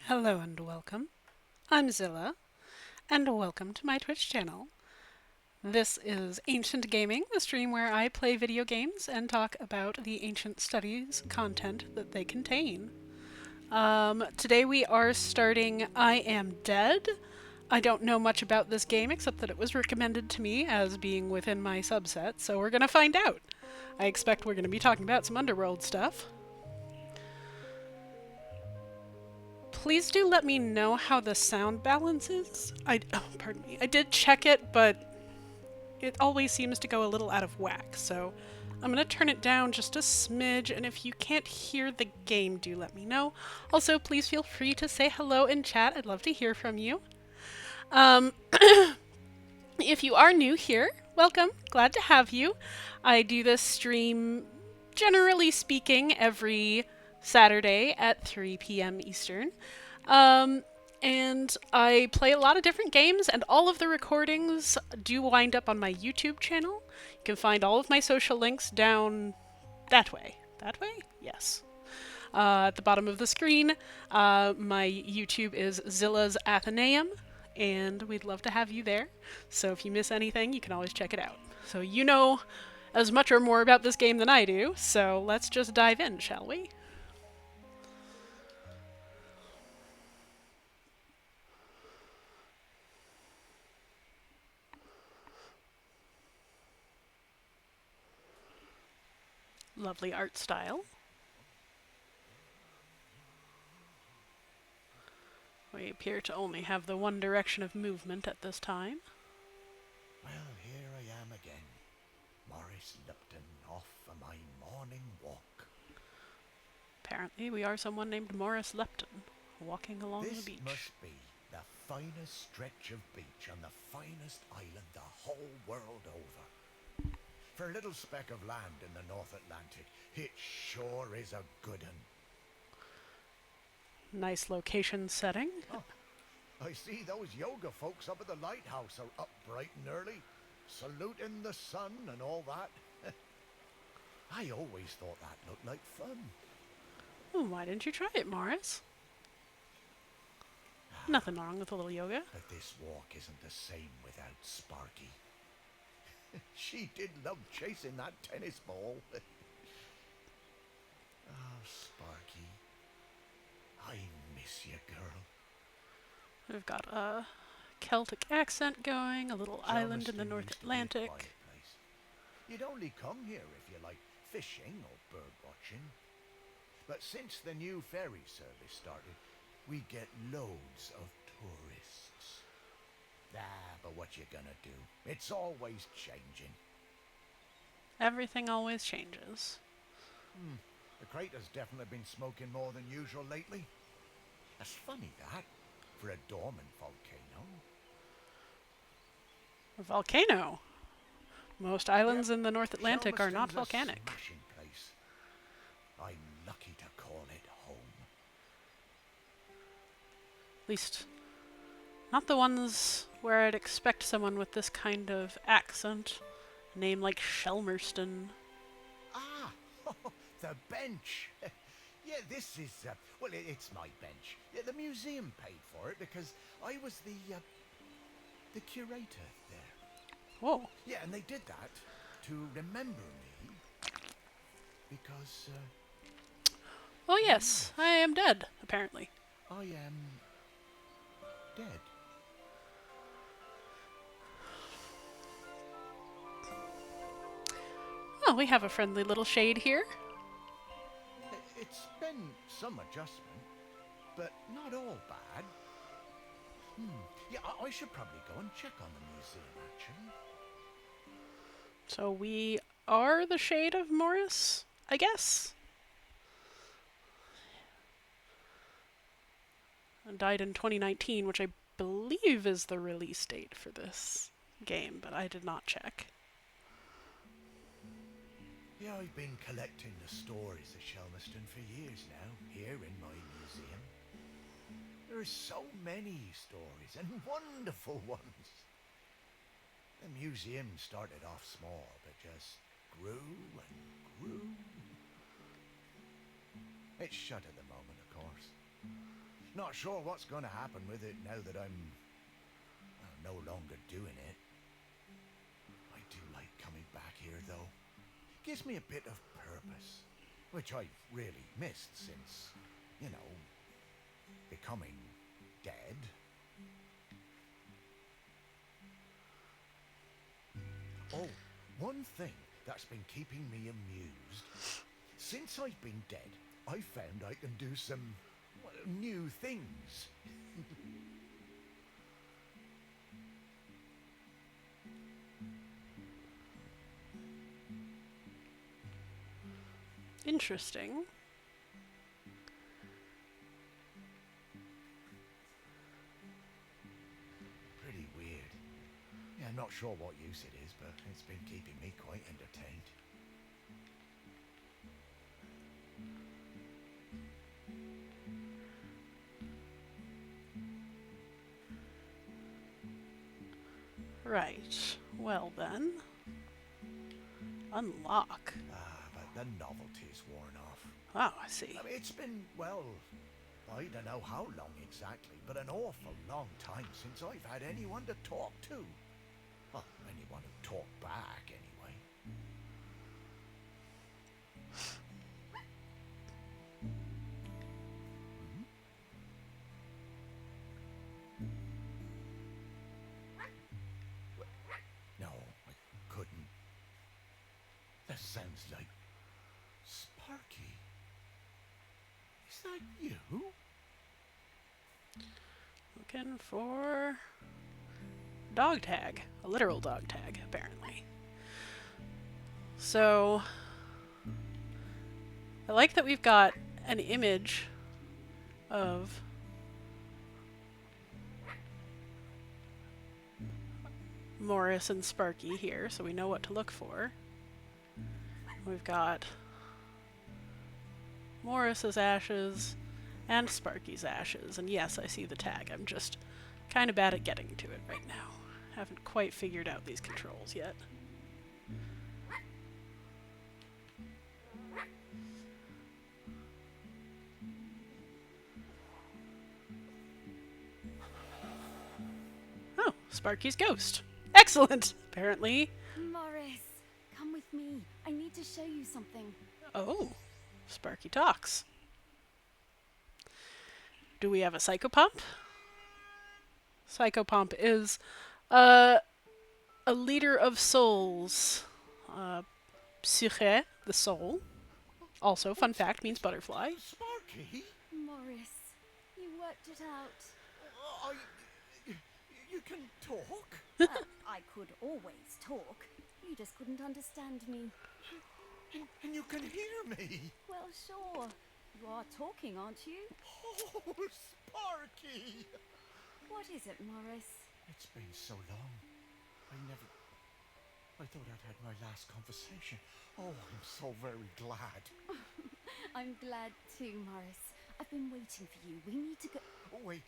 Hello and welcome. I'm Zilla, and welcome to my Twitch channel. This is Ancient Gaming, the stream where I play video games and talk about the ancient studies content that they contain. Today we are starting I Am Dead. I don't know much about this game except that it was recommended to me as being within my subset, so we're going to find out. I expect we're going to be talking about some Underworld stuff. Please do let me know how the sound balance is. Pardon me. I did check it, but it always seems to go a little out of whack. So I'm going to turn it down just a smidge, and if you can't hear the game, do let me know. Also, please feel free to say hello in chat. I'd love to hear from you. Um, if you are new here, welcome. Glad to have you. I do this stream, generally speaking, every Saturday at 3 p.m. Eastern. Um, and I play a lot of different games, and all of the recordings do wind up on my YouTube channel. You can find all of my social links down that way. That way? Yes. At the bottom of the screen, my YouTube is Zilla's Athenaeum, and we'd love to have you there. So if you miss anything, you can always check it out. So you know as much or more about this game than I do, so let's just dive in, shall we? Lovely art style. We appear to only have the one direction of movement at this time. Well, here I am again, Morris Lupton, off for my morning walk. Apparently, we are someone named Morris Lupton, walking along the beach. This must be the finest stretch of beach on the finest island the whole world over. For a little speck of land in the North Atlantic, it sure is a good un. Nice location setting. Oh, I see those yoga folks up at the lighthouse are up bright and early, saluting the sun and all that. I always thought that looked like fun. Well, why didn't you try it, Morris? Nothing wrong with a little yoga. But this walk isn't the same without Sparky. She did love chasing that tennis ball. Oh, Sparky. I miss you, girl. We've got a Celtic accent going, a little island in the North Atlantic. You'd only come here if you like fishing or bird watching. But since the new ferry service started, we get loads of tourists. But what you gonna do? It's always changing. Everything always changes. The crater's definitely been smoking more than usual lately. That's funny, that, for a dormant volcano. A volcano. Most islands in the North Atlantic are not Shelmerston's volcanic. A smashing place. I'm lucky to call it home. At least, not the ones where I'd expect someone with this kind of accent. A name like Shelmerston. Ah, the bench. Yeah, this is, well, it's my bench. Yeah, the museum paid for it because I was the curator there. Whoa. Yeah, and they did that to remember me because, Oh yes, I am dead, apparently. I am dead. Oh, we have a friendly little shade here. It's been some adjustment, but not all bad. Yeah, I should probably go and check on the museum, actually. So we are the shade of Morris, I guess. And died in 2019, which I believe is the release date for this game, but I did not check. Yeah, I've been collecting the stories of Shelmerston for years now, here in my museum. There are so many stories, and wonderful ones. The museum started off small, but just grew and grew. It's shut at the moment, of course. Not sure what's going to happen with it now that I'm no longer doing it. I do like coming back here, though. Gives me a bit of purpose, which I've really missed since, you know, becoming dead. Oh, one thing that's been keeping me amused. Since I've been dead, I found I can do some new things. Interesting. Pretty weird. Yeah, not sure what use it is, but it's been keeping me quite entertained. Right. Well then. Unlock. But the novelty's worn off. Oh, I see. I mean, it's been, well, I don't know how long exactly, but an awful long time since I've had anyone to talk to. Well, anyone who talked back, anyway. No, I couldn't. That sounds like Sparky. Is that you? Looking for dog tag. A literal dog tag, apparently. So I like that we've got an image of Morris and Sparky here, so we know what to look for. We've got Morris's ashes and Sparky's ashes, and yes, I see the tag. I'm just kind of bad at getting to it right now. Haven't quite figured out these controls yet. Oh, Sparky's ghost. Excellent, apparently. Morris, come with me. I need to show you something. Oh, Sparky talks. Do we have a psychopomp? Psychopomp is a leader of souls. Psyche, the soul. Also, fun fact, means butterfly. Sparky? Morris, you worked it out. I... You can talk? Well, I could always talk. You just couldn't understand me. And you can hear me? Well, sure. You are talking, aren't you? Oh, Sparky! What is it, Morris? It's been so long. I thought I'd had my last conversation. Oh, I'm so very glad. I'm glad too, Morris. I've been waiting for you. We need to go... Oh, wait.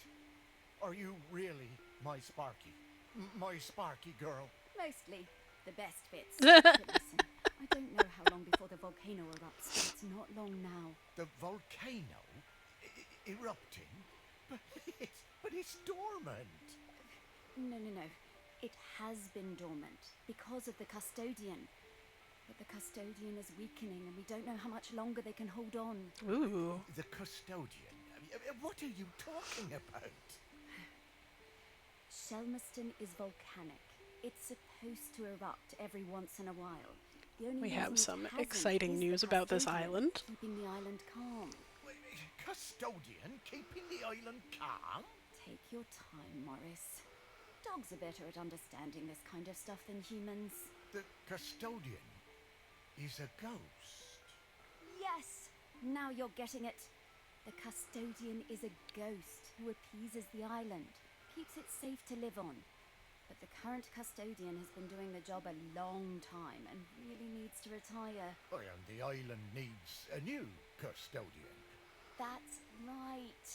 Are you really my Sparky? My Sparky girl? Mostly the best bits. But listen, I don't know how long before the volcano erupts, but it's not long now. The volcano? Erupting? But it's dormant. No. It has been dormant because of the custodian. But the custodian is weakening and we don't know how much longer they can hold on. Ooh. The custodian? What are you talking about? Shelmerston is volcanic. It's supposed to erupt every once in a while. The only We reason have it some hasn't exciting is the news about this custodian island. keeping the island calm. Custodian keeping the island calm? Take your time, Morris. Dogs are better at understanding this kind of stuff than humans. The custodian is a ghost. Yes! Now you're getting it. The custodian is a ghost who appeases the island, keeps it safe to live on. But the current custodian has been doing the job a long time and really needs to retire. Oh, and the island needs a new custodian. That's right.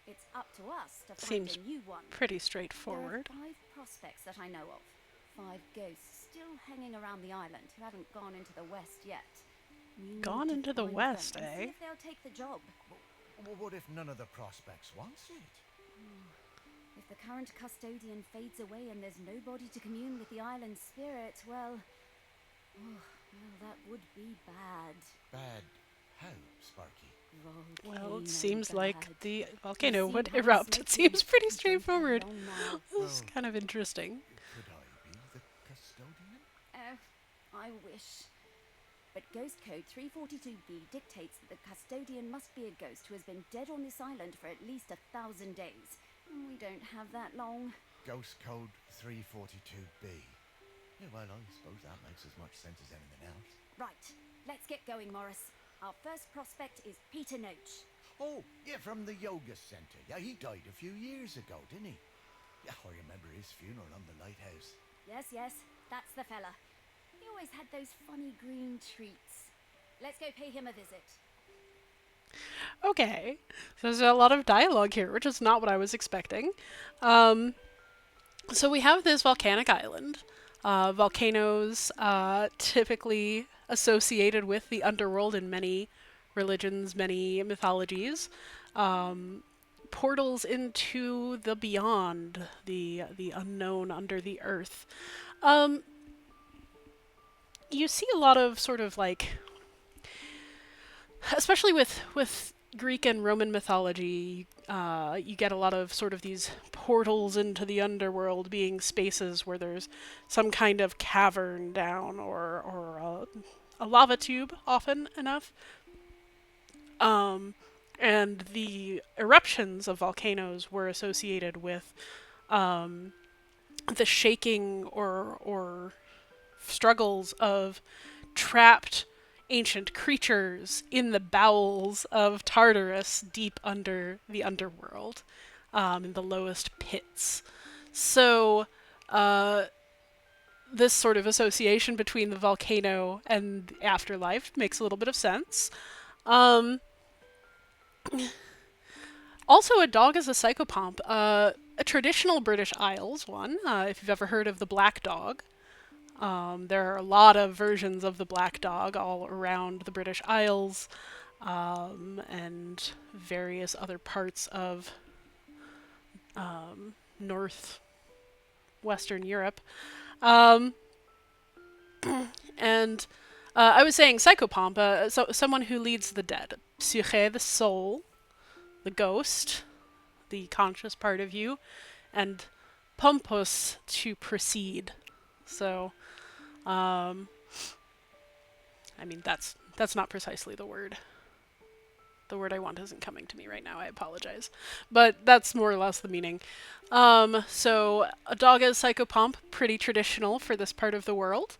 It's up to us to find Seems a new one. pretty There straightforward. are 5 prospects that I know of. 5 ghosts still hanging around the island who haven't gone into the west yet. We need Gone to into the find west, them and eh? see if they'll take the job. Well, what if none of the prospects wants it? If the current custodian fades away and there's nobody to commune with the island's spirit, well, that would be bad. Bad how, Sparky? Well, it Volcano seems like bad. the We've volcano seen would how erupt. It smoky seems pretty it's been for straightforward. long now. This is kind of interesting. Could I be the custodian? I wish. But Ghost Code 342b dictates that the custodian must be a ghost who has been dead on this island for at least 1,000 days. We don't have that long. Ghost Code 342b. Yeah, well, I suppose that makes as much sense as anything else. Right, let's get going, Morris. Our first prospect is Peter Noach. Oh, yeah, from the yoga center. Yeah, he died a few years ago, didn't he? Yeah, I remember his funeral on the lighthouse. Yes, that's the fella. He always had those funny green treats. Let's go pay him a visit. Okay, so there's a lot of dialogue here, which is not what I was expecting. So we have this volcanic island. Volcanoes typically associated with the underworld in many religions, many mythologies. Portals into the beyond, the unknown under the earth. You see a lot of sort of like, especially with Greek and Roman mythology, you get a lot of sort of these portals into the underworld being spaces where there's some kind of cavern down or a lava tube, often enough. And the eruptions of volcanoes were associated with the shaking or struggles of trapped ancient creatures in the bowels of Tartarus, deep under the underworld, in the lowest pits. So this sort of association between the volcano and the afterlife makes a little bit of sense. Also, a dog is a psychopomp. A traditional British Isles one, if you've ever heard of the black dog. There are a lot of versions of the black dog all around the British Isles, and various other parts of northwestern Europe. And I was saying psychopomp, so someone who leads the dead. Psyche, the soul, the ghost, the conscious part of you, and pompos, to proceed. So, I mean, that's not precisely the word. The word I want isn't coming to me right now, I apologize. But that's more or less the meaning. So, a dog is psychopomp, pretty traditional for this part of the world.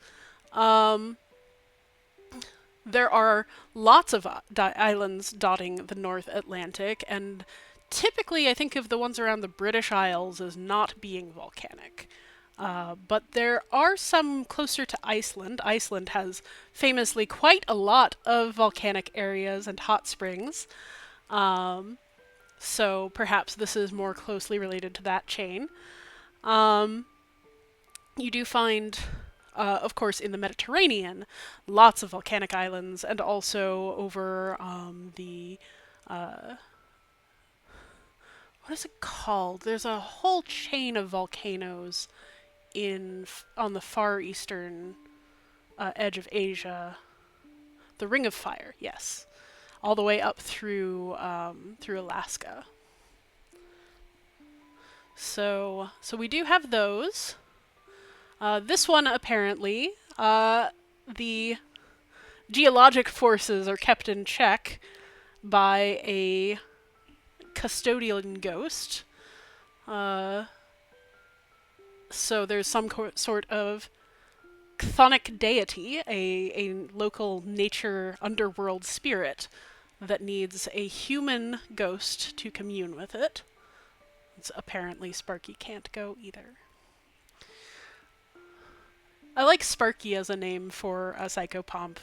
There are lots of islands dotting the North Atlantic, and typically I think of the ones around the British Isles as not being volcanic. But there are some closer to Iceland. Iceland has famously quite a lot of volcanic areas and hot springs. So perhaps this is more closely related to that chain. You do find, of course, in the Mediterranean, lots of volcanic islands, and also over what is it called? There's a whole chain of volcanoes on the far eastern edge of Asia. The Ring of Fire, yes, all the way up through Alaska. So we do have those. This one, apparently, the geologic forces are kept in check by a custodian ghost. So there's some sort of chthonic deity, a local nature underworld spirit that needs a human ghost to commune with it. It's apparently Sparky can't go either. I like Sparky as a name for a psychopomp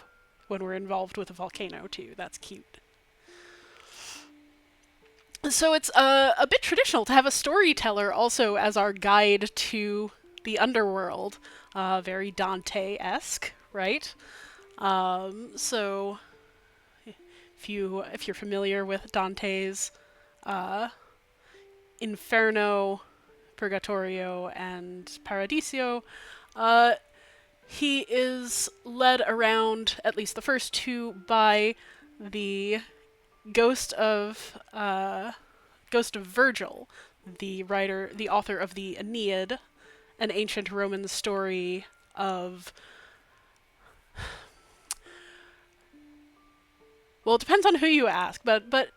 when we're involved with a volcano too. That's cute. So it's a bit traditional to have a storyteller also as our guide to the underworld. Very Dante-esque, right? So if you're familiar with Dante's Inferno, Purgatorio, and Paradiso, uh, he is led around, at least the first two, by the ghost of Virgil, the author of the Aeneid, an ancient Roman story of. Well, it depends on who you ask, but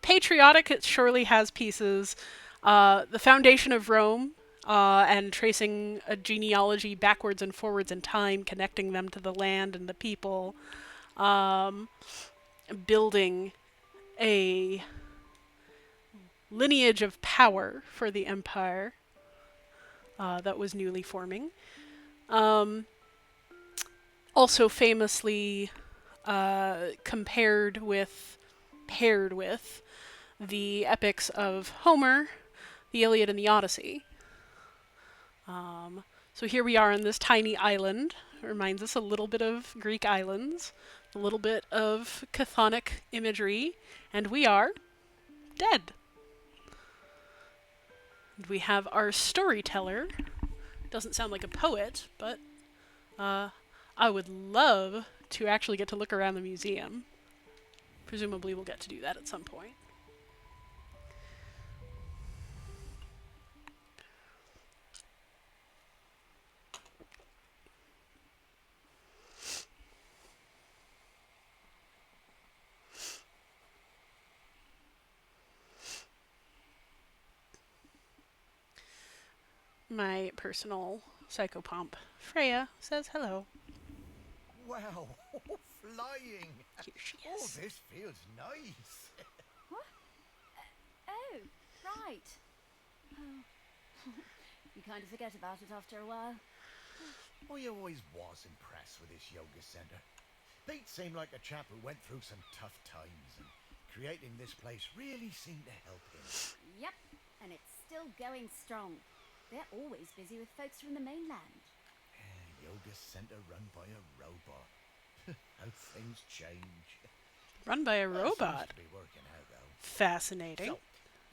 patriotic it surely has pieces. The foundation of Rome, and tracing a genealogy backwards and forwards in time, connecting them to the land and the people, building a lineage of power for the empire that was newly forming. Also famously paired with the epics of Homer, the Iliad and the Odyssey. So here we are on this tiny island. It reminds us a little bit of Greek islands, a little bit of chthonic imagery, and we are dead. And we have our storyteller. Doesn't sound like a poet, but I would love to actually get to look around the museum. Presumably we'll get to do that at some point. My personal psychopomp, Freya, says hello. Wow, flying! Here she Oh, is. this feels nice. What? Oh, right. Oh. You kind of forget about it after a while. I always was impressed with this yoga centre. Pete seemed like a chap who went through some tough times, and creating this place really seemed to help him. Yep, and it's still going strong. They're always busy with folks from the mainland. Yoga centre run by a robot. How things change. Run by a Well, robot. seems to be working out though. Fascinating. So,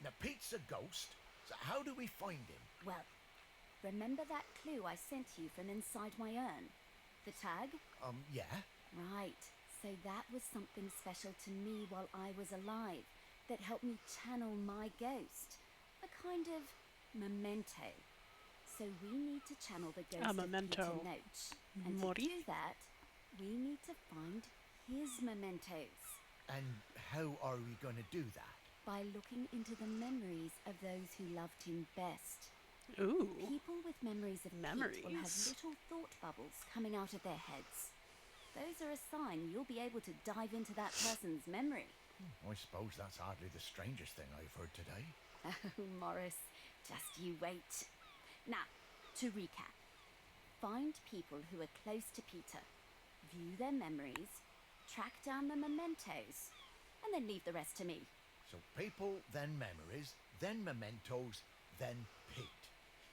now Pete's a ghost. So how do we find him? Well, remember that clue I sent you from inside my urn? The tag? Yeah. Right. So that was something special to me while I was alive that helped me channel my ghost. A kind of memento. So we need to channel the ghost A of memento Peter Noach. And mori? to do that, we need to find his mementos And how are we going to do that? by looking into the memories of those who loved him best. Ooh. People with memories of Pete will have Memories. little thought bubbles coming out of their heads. Those are a sign you'll be able to dive into that person's memory. I suppose that's hardly the strangest thing I've heard today. Oh, Morris, just you wait. Now, to recap. Find people who are close to Peter, view their memories, track down the mementos, and then leave the rest to me. So people, then memories, then mementos, then Pete.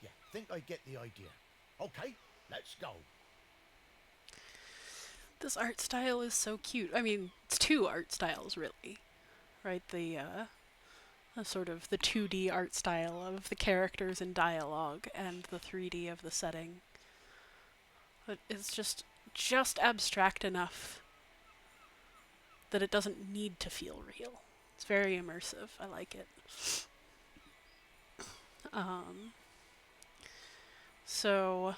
Yeah, think I get the idea. Okay, let's go. This art style is so cute. I mean, it's two art styles, really. Right? The sort of the 2D art style of the characters and dialogue, and the 3D of the setting. But it's just abstract enough that it doesn't need to feel real. It's very immersive. I like it. So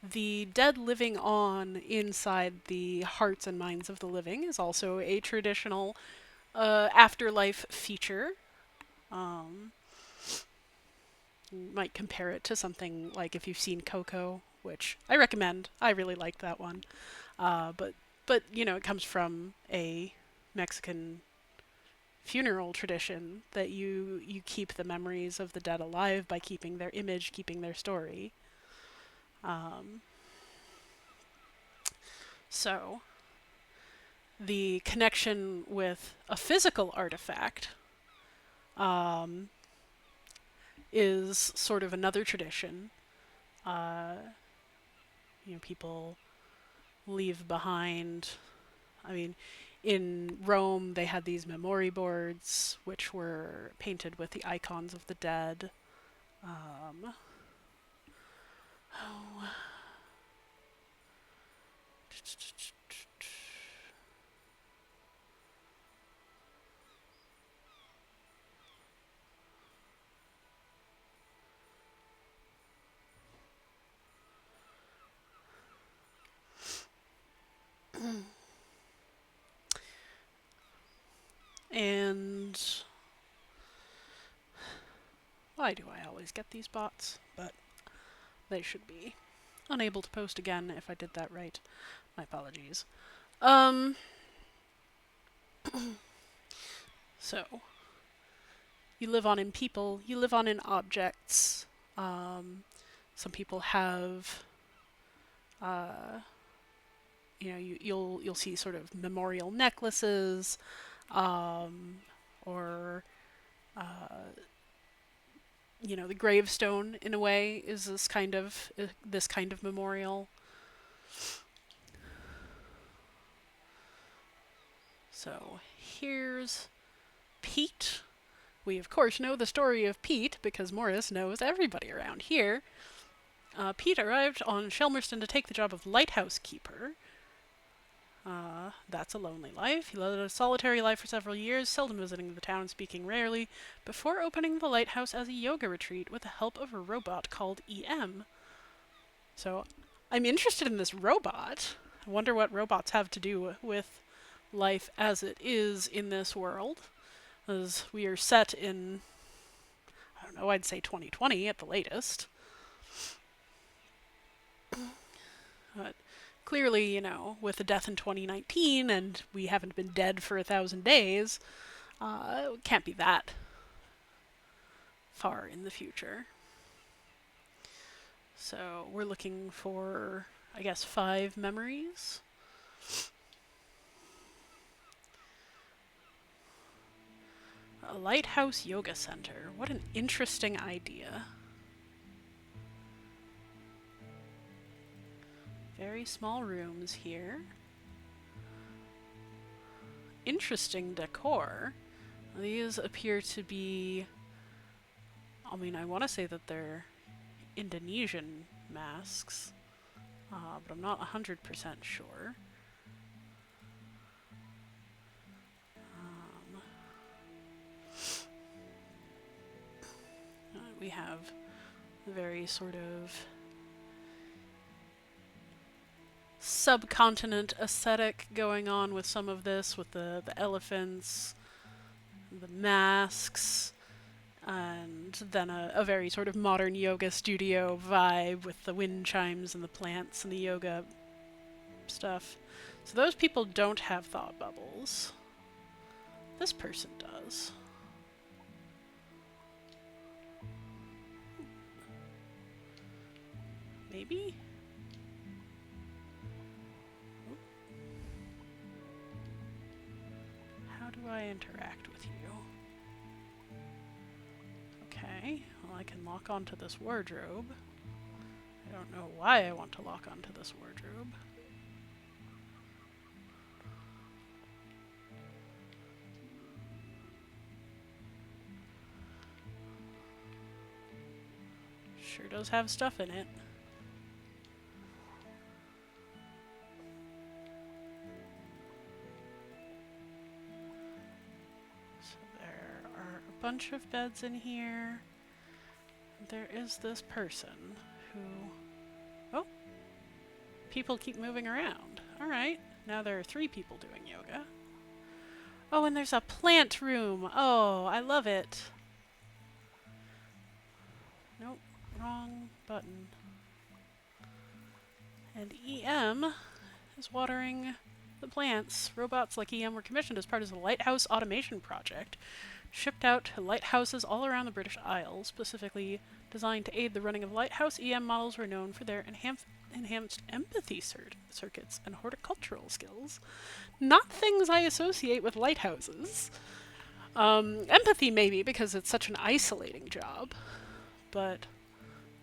the dead living on inside the hearts and minds of the living is also a traditional afterlife feature. You might compare it to something like if you've seen Coco, which I recommend. I really like that one. But you know, it comes from a Mexican funeral tradition that you keep the memories of the dead alive by keeping their image, keeping their story. So the connection with a physical artifact is sort of another tradition. You know, people leave behind I mean, in Rome, they had these memory boards, which were painted with the icons of the dead. Um, oh. And why do I always get these bots? But they should be unable to post again if I did that right. My apologies. So, you live on in people, you live on in objects. Some people have, you'll see sort of memorial necklaces, or the gravestone in a way is this kind of memorial. So here's Pete. We of course know the story of Pete because Morris knows everybody around here. Pete arrived on Shelmerston to take the job of lighthouse keeper. That's a lonely life. He led a solitary life for several years, seldom visiting the town, speaking rarely, before opening the lighthouse as a yoga retreat with the help of a robot called EM. So, I'm interested in this robot. I wonder what robots have to do with life as it is in this world. As we are set in, I don't know, I'd say 2020 at the latest. But clearly, with the death in 2019 and we haven't been dead for 1,000 days, it can't be that far in the future. So we're looking for, I guess, 5 memories. A lighthouse yoga center. What an interesting idea. Very small rooms here. Interesting decor. These appear to be, I want to say that they're Indonesian masks, but I'm not 100% sure. We have a very sort of subcontinent aesthetic going on with some of this, with the elephants, the masks, and then a very sort of modern yoga studio vibe with the wind chimes and the plants and the yoga stuff. So those people don't have thought bubbles. This person does. Maybe? How do I interact with you? Okay, well I can lock onto this wardrobe. I don't know why I want to lock onto this wardrobe. Sure does have stuff in it. So there are a bunch of beds in here. There is this person who... Oh! People keep moving around. Alright, now there are 3 people doing yoga. Oh, and there's a plant room! Oh, I love it! Nope, wrong button. And EM is watering the plants. Robots like EM were commissioned as part of the Lighthouse Automation Project, shipped out to lighthouses all around the British Isles, specifically designed to aid the running of lighthouse. EM models were known for their enhanced empathy circuits and horticultural skills. Not things I associate with lighthouses. Empathy maybe, because it's such an isolating job. But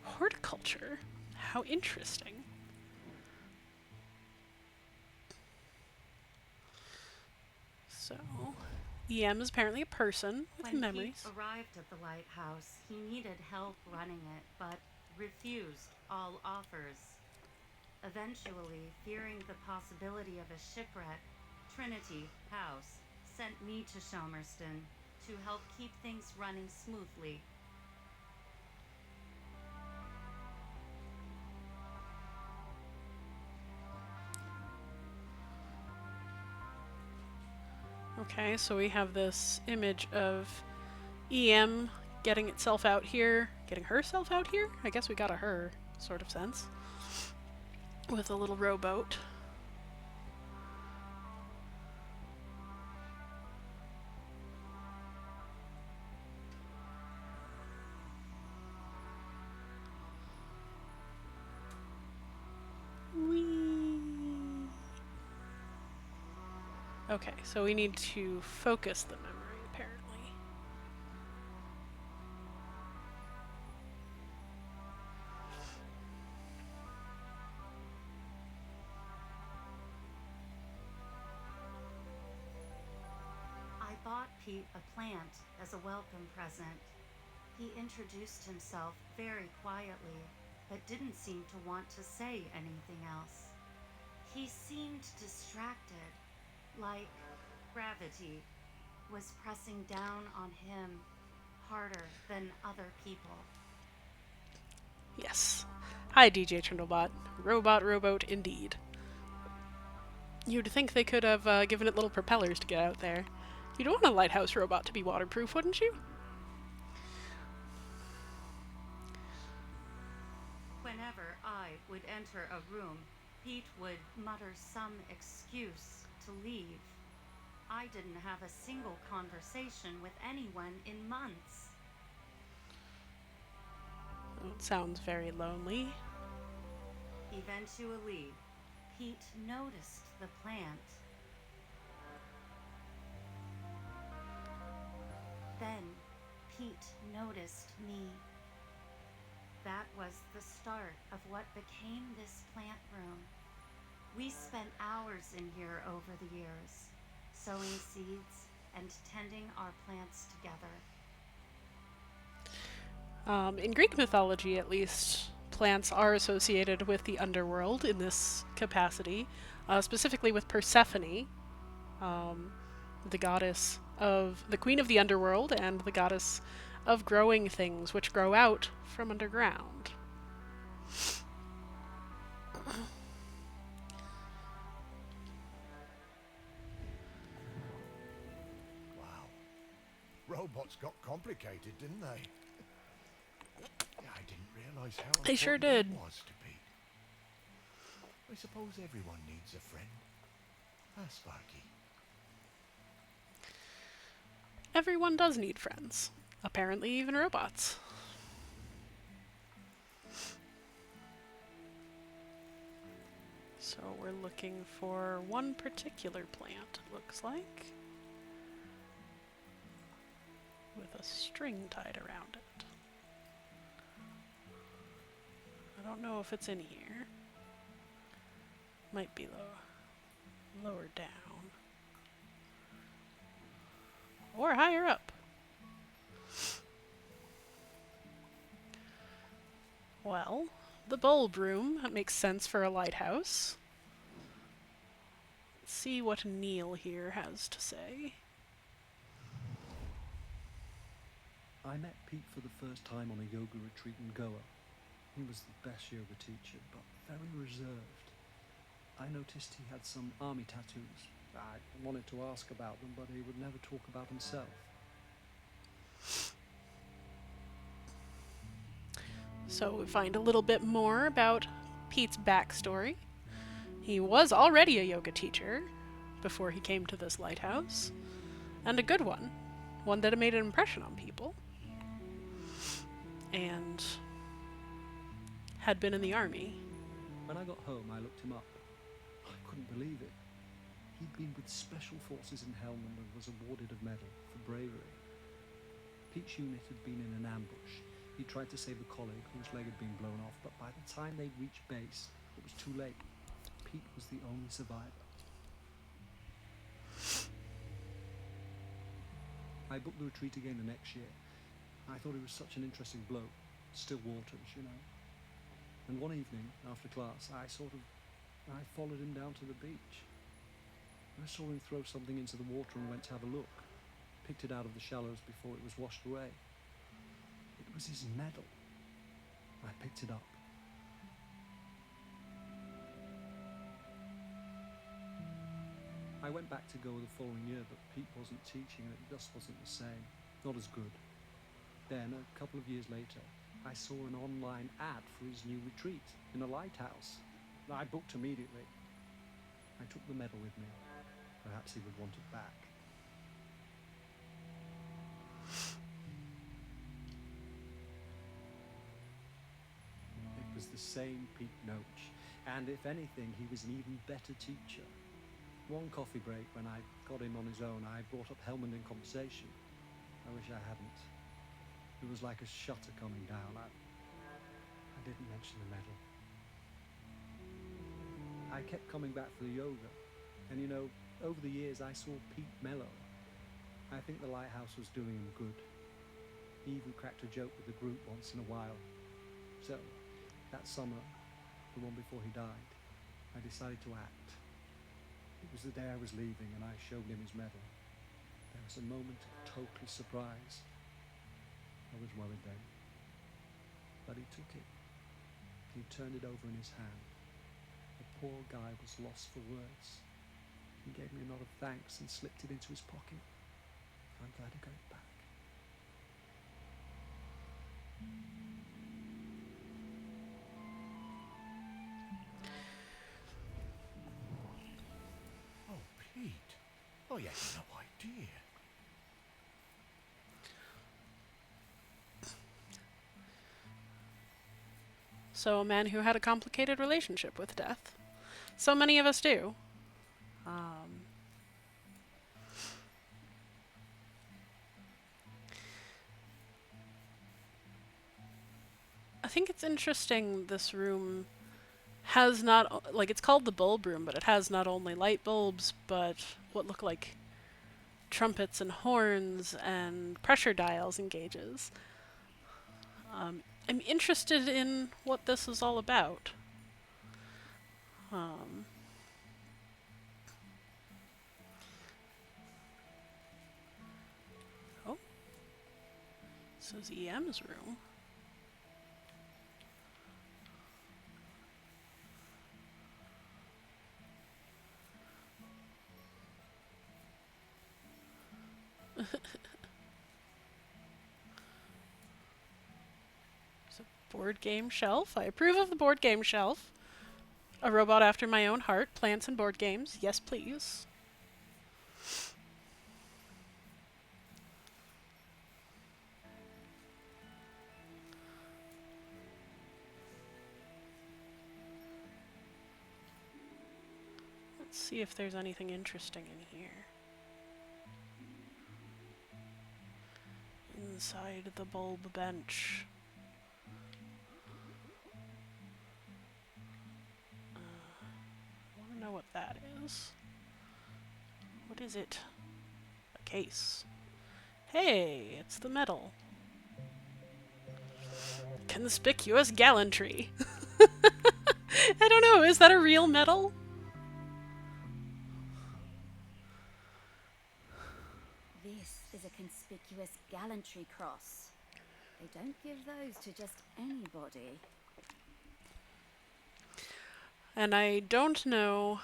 horticulture? How interesting. So, EM is apparently a person with When Pete memories. arrived at the lighthouse, he needed help running it, but refused all offers. Eventually, fearing the possibility of a shipwreck, Trinity House sent me to Shelmerston to help keep things running smoothly. Okay, so we have this image of EM getting itself out here, getting herself out here? I guess we got a her sort of sense. With a little rowboat. Whee! Okay, so we need to focus the memory, apparently. I bought Pete a plant as a welcome present. He introduced himself very quietly, but didn't seem to want to say anything else. He seemed distracted, like gravity was pressing down on him harder than other people. Yes. Hi, DJ Trindlebot. Robot rowboat indeed. You'd think they could have given it little propellers to get out there. You'd want a lighthouse robot to be waterproof, wouldn't you? Whenever I would enter a room, Pete would mutter some excuse to leave. I didn't have a single conversation with anyone in months. It sounds very lonely. Eventually, Pete noticed the plant. Then, Pete noticed me. That was the start of what became this plant room. We spent hours in here over the years, sowing seeds and tending our plants together. In Greek mythology, at least, plants are associated with the underworld in this capacity, specifically with Persephone, the goddess of the queen of the underworld and the goddess of growing things which grow out from underground. Wow. Robots got complicated, didn't they? Yeah, I didn't realise how They sure important did. it was to Pete. I suppose everyone needs a friend. Sparky. Everyone does need friends. Apparently, even robots. So we're looking for one particular plant, it looks like. With a string tied around it. I don't know if it's in here. Might be lower down. Or higher up. Well, the bulb room. That makes sense for a lighthouse. Let's see what Neil here has to say. I met Pete for the first time on a yoga retreat in Goa. He was the best yoga teacher, but very reserved. I noticed he had some army tattoos. I wanted to ask about them, but he would never talk about himself. So we find a little bit more about Pete's backstory. He was already a yoga teacher before he came to this lighthouse, and a good one. One that had made an impression on people. And had been in the army. When I got home, I looked him up. I couldn't believe it. He'd been with Special Forces in Helmand and was awarded a medal for bravery. Pete's unit had been in an ambush. He tried to save a colleague whose leg had been blown off, but by the time they'd reached base, it was too late. Pete was the only survivor. I booked the retreat again the next year. I thought he was such an interesting bloke. Still waters, you know. And one evening, after class, I followed him down to the beach. I saw him throw something into the water and went to have a look. Picked it out of the shallows before it was washed away. It was his medal. I picked it up. I went back to go the following year, but Pete wasn't teaching and it just wasn't the same. Not as good. Then, a couple of years later, I saw an online ad for his new retreat in a lighthouse. I booked immediately. I took the medal with me. Perhaps he would want it back. It was the same Pete Noach, and if anything, he was an even better teacher. One coffee break, when I got him on his own, I brought up Helmand in conversation. I wish I hadn't. It was like a shutter coming down. I didn't mention the medal. I kept coming back for the yoga, and you know, over the years I saw Pete mellow. I think the lighthouse was doing him good. He even cracked a joke with the group once in a while. So, that summer, the one before he died, I decided to act. It was the day I was leaving and I showed him his medal. There was a moment of total surprise. I was worried then. But he took it. He turned it over in his hand. The poor guy was lost for words. He gave me a nod of thanks and slipped it into his pocket. I'm glad he got it back. Oh, Pete. Oh, you had no idea. So a man who had a complicated relationship with death. So many of us do. I think it's interesting this room has not, like, it's called the bulb room, but it has not only light bulbs, but what look like trumpets and horns and pressure dials and gauges. I'm interested in what this is all about. Oh, this is EM's room. There's a board game shelf. I approve of the board game shelf. A robot after my own heart. Plants and board games. Yes, please. Let's see if there's anything interesting in here. Inside the bulb bench. I want to know what that is. What is it? A case. Hey, it's the medal. Conspicuous gallantry. I don't know, is that a real medal? This is a conspicuous gallantry cross. They don't give those to just anybody. And I don't know,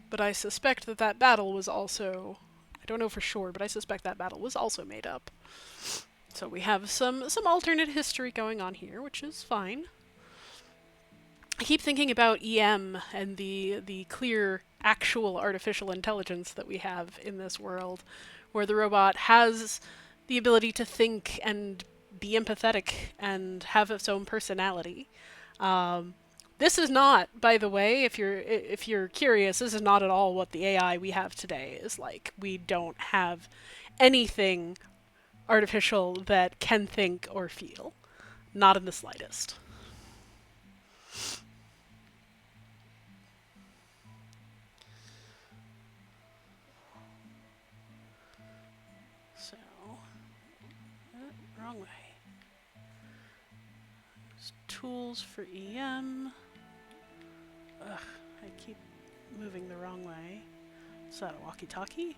but I suspect that that battle was also, I don't know for sure, but I suspect that battle was also made up. So we have some alternate history going on here, which is fine. I keep thinking about EM and the clear actual artificial intelligence that we have in this world, where the robot has the ability to think and be empathetic and have its own personality. This is not, by the way, if you're curious, this is not at all what the AI we have today is like. We don't have anything artificial that can think or feel. Not in the slightest. Wrong way. Tools for EM. Ugh, I keep moving the wrong way. Is that a walkie-talkie?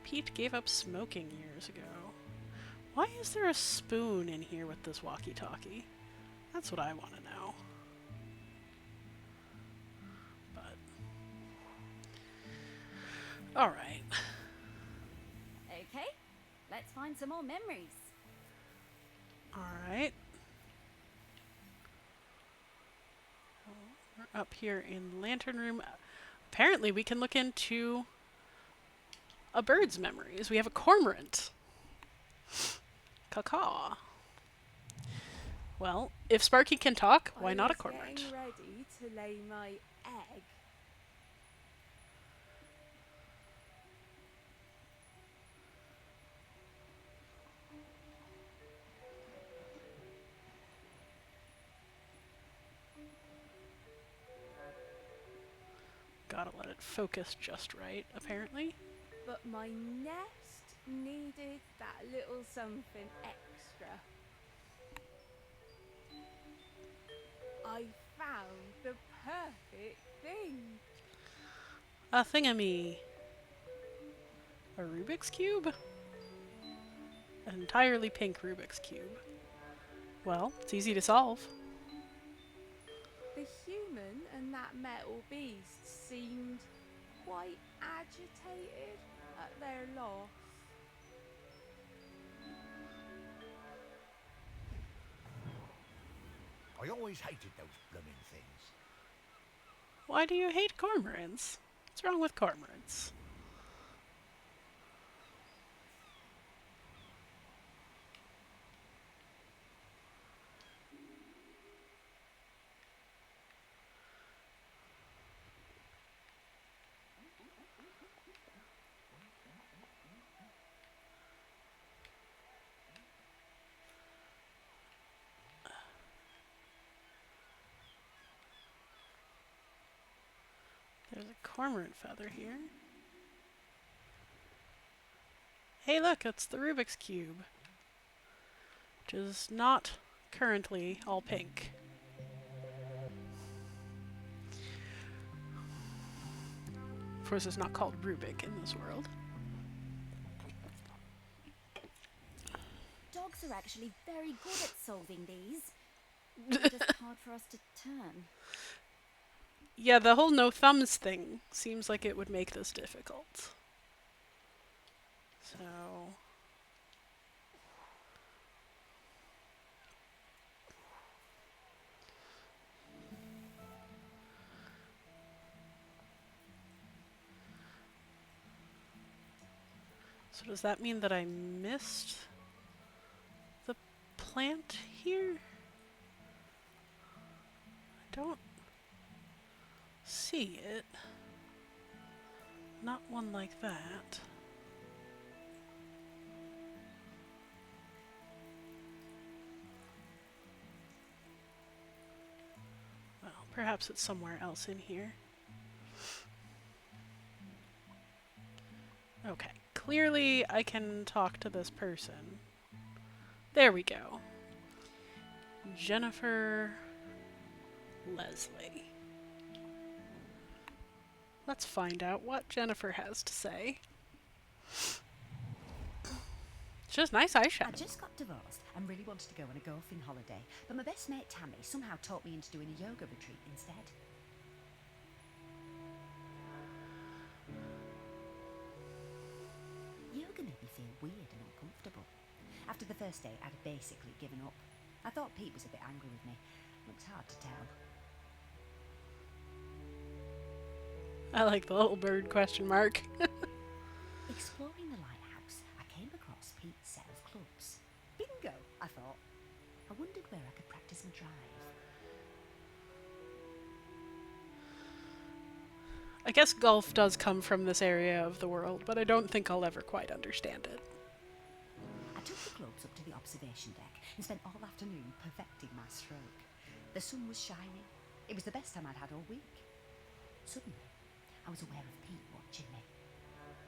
Pete gave up smoking years ago. Why is there a spoon in here with this walkie-talkie? That's what I want to know. But... alright. Okay, let's find some more memories. Alright. We're up here in Lantern Room. Apparently we can look into a bird's memories. We have a cormorant. Caw. Well, if Sparky can talk, why not a cormorant? Getting ready to lay my egg. Gotta let it focus just right, apparently. But my nest needed that little something extra. I found the perfect thing. A thingamy. A Rubik's Cube? An entirely pink Rubik's Cube. Well, it's easy to solve. The human and that metal beast seemed quite agitated at their loss. I always hated those blooming things. Why do you hate cormorants? What's wrong with cormorants? There's a cormorant feather here. Hey look, it's the Rubik's Cube. Which is not currently all pink. Of course it's not called Rubik in this world. Dogs are actually very good at solving these. They're just hard for us to turn. Yeah, the whole no thumbs thing seems like it would make this difficult. So... so does that mean that I missed the plant here? I don't see it. Not one like that. Well, perhaps it's somewhere else in here. Okay, clearly I can talk to this person. There we go. Jennifer Leslie. Let's find out what Jennifer has to say. She has nice I eyeshadow. just got divorced and really wanted to go on a golfing holiday, but my best mate Tammy somehow talked me into doing a yoga retreat instead. Yoga made me feel weird and uncomfortable. After the first day, I'd basically given up. I thought Pete was a bit angry with me. Looked hard to tell. I like the little bird question mark. Exploring the lighthouse, I came across Pete's set of clubs. Bingo, I thought. I wondered where I could practice my drive. I guess golf does come from this area of the world, but I don't think I'll ever quite understand it. I took the clubs up to the observation deck and spent all afternoon perfecting my stroke. The sun was shining. It was the best time I'd had all week. Suddenly, I was aware of Pete watching me.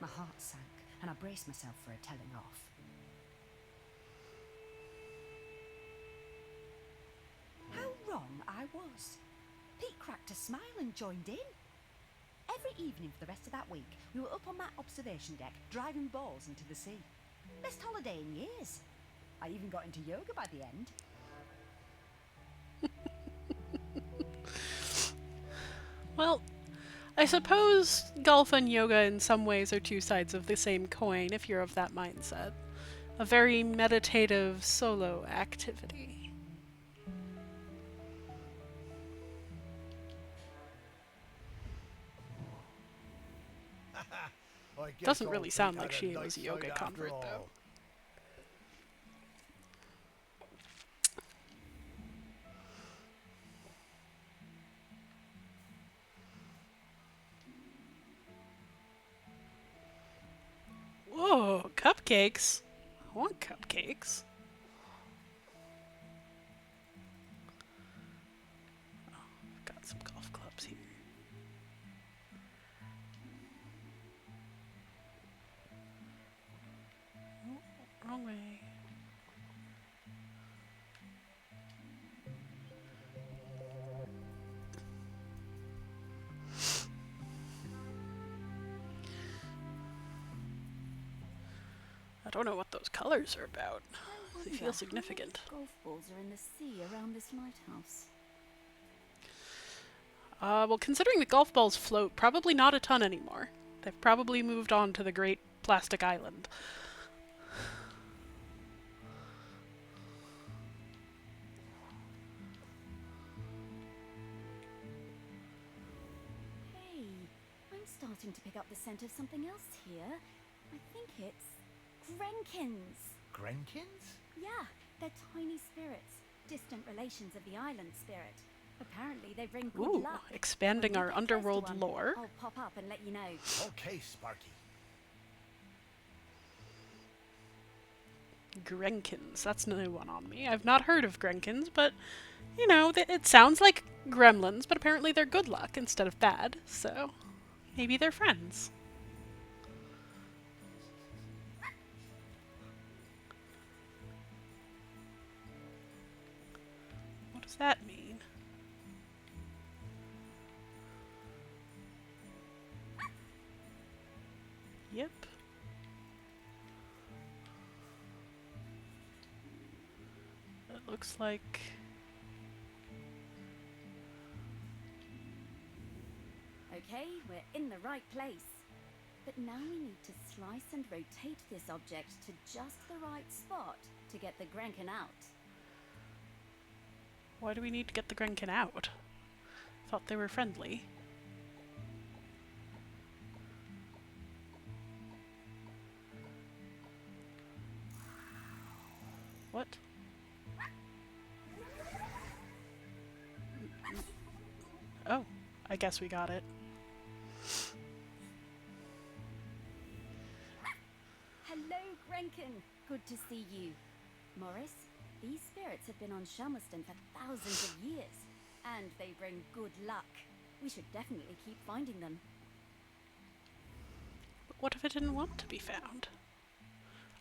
My heart sank, and I braced myself for a telling off. How wrong I was. Pete cracked a smile and joined in. Every evening for the rest of that week, we were up on that observation deck, driving balls into the sea. Best holiday in years. I even got into yoga by the end. Well, I suppose golf and yoga in some ways are two sides of the same coin if you're of that mindset. A very meditative solo activity. I guess Doesn't old really Pete sound had like a she light was a side yoga after convert, all. though. Whoa, cupcakes? I want cupcakes. Oh, I've got some golf clubs here. Oh, wrong way. I don't know what those colors are about. They Wonder feel how significant. many golf balls are in the sea around this lighthouse. Well, considering the golf balls float, probably not a ton anymore. They've probably moved on to the Great Plastic Island. Hey, I'm starting to pick up the scent of something else here. I think it's Grenkins. Grenkins? Yeah, they're tiny spirits, distant relations of the island spirit. Apparently they bring good Ooh, luck. expanding When our we get close to underworld one, lore. I'll pop up and let you know. Okay, Sparky. Grenkins. That's a new one on me. I've not heard of Grenkins, but, you know, it sounds like gremlins, but apparently they're good luck instead of bad, so maybe they're friends. What does that mean? Yep. It looks like... Okay, we're in the right place. But now we need to slice and rotate this object to just the right spot to get the Grenkin out. Why do we need to get the Grenkin out? Thought they were friendly. What? Oh, I guess we got it. Hello, Grenkin. Good to see you. Morris, these spirits have been on Shelmerston for thousands of years, and they bring good luck. We should definitely keep finding them. But what if it didn't want to be found?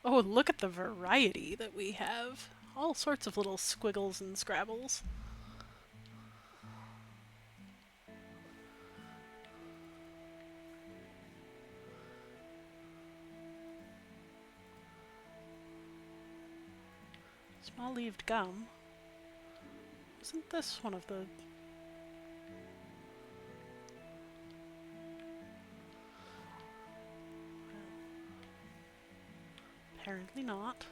Oh, look at the variety that we have. All sorts of little squiggles and scrabbles. Small-leaved gum. Isn't this one of the... Apparently not.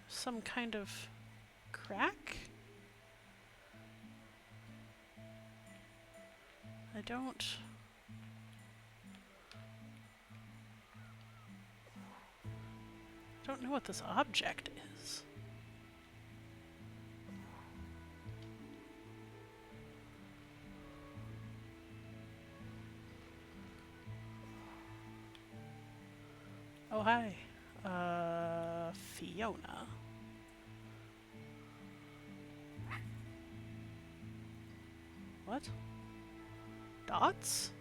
Some kind of crack? I don't know what this object is. Oh, hi. Fiona. What? Dots?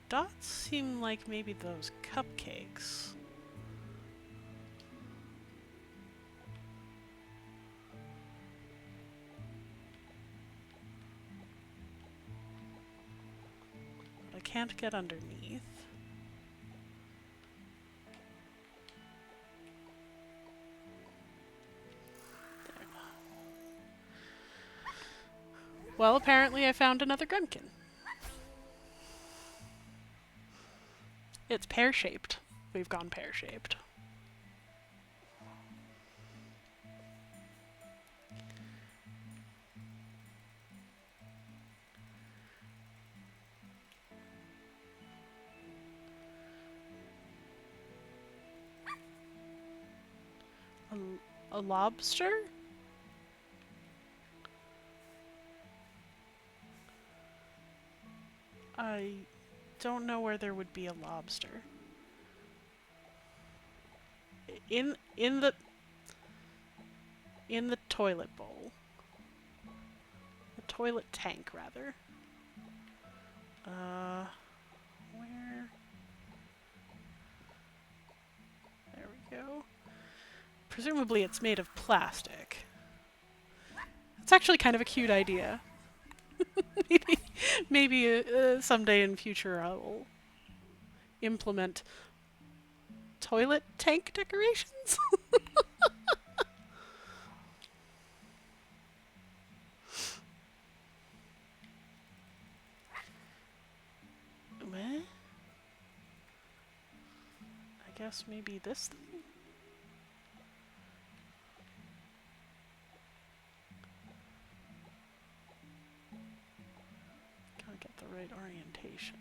Dots seem like maybe those cupcakes. But I can't get underneath. There. Well, apparently I found another Gremkin. It's pear-shaped. We've gone pear-shaped. A lobster? I don't know where there would be a lobster. In the toilet bowl. The toilet tank, rather. Where? There we go. Presumably it's made of plastic. It's actually kind of a cute idea. maybe someday in future I'll implement toilet tank decorations. Meh? I guess maybe this thing? Gotta get the right orientation.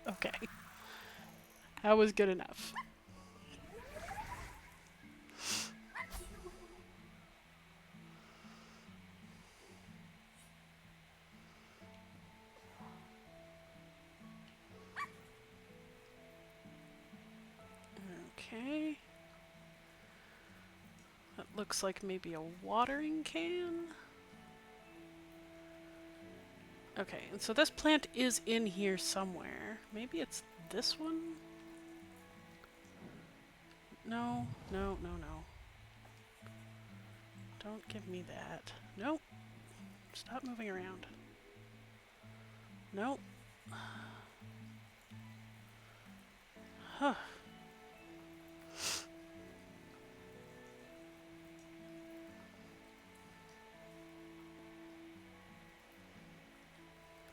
Okay. That was good enough. Okay. That looks like maybe a watering can. Okay, and so this plant is in here somewhere. Maybe it's this one? No, no, no, no. Don't give me that. Nope. Stop moving around. Nope. Huh.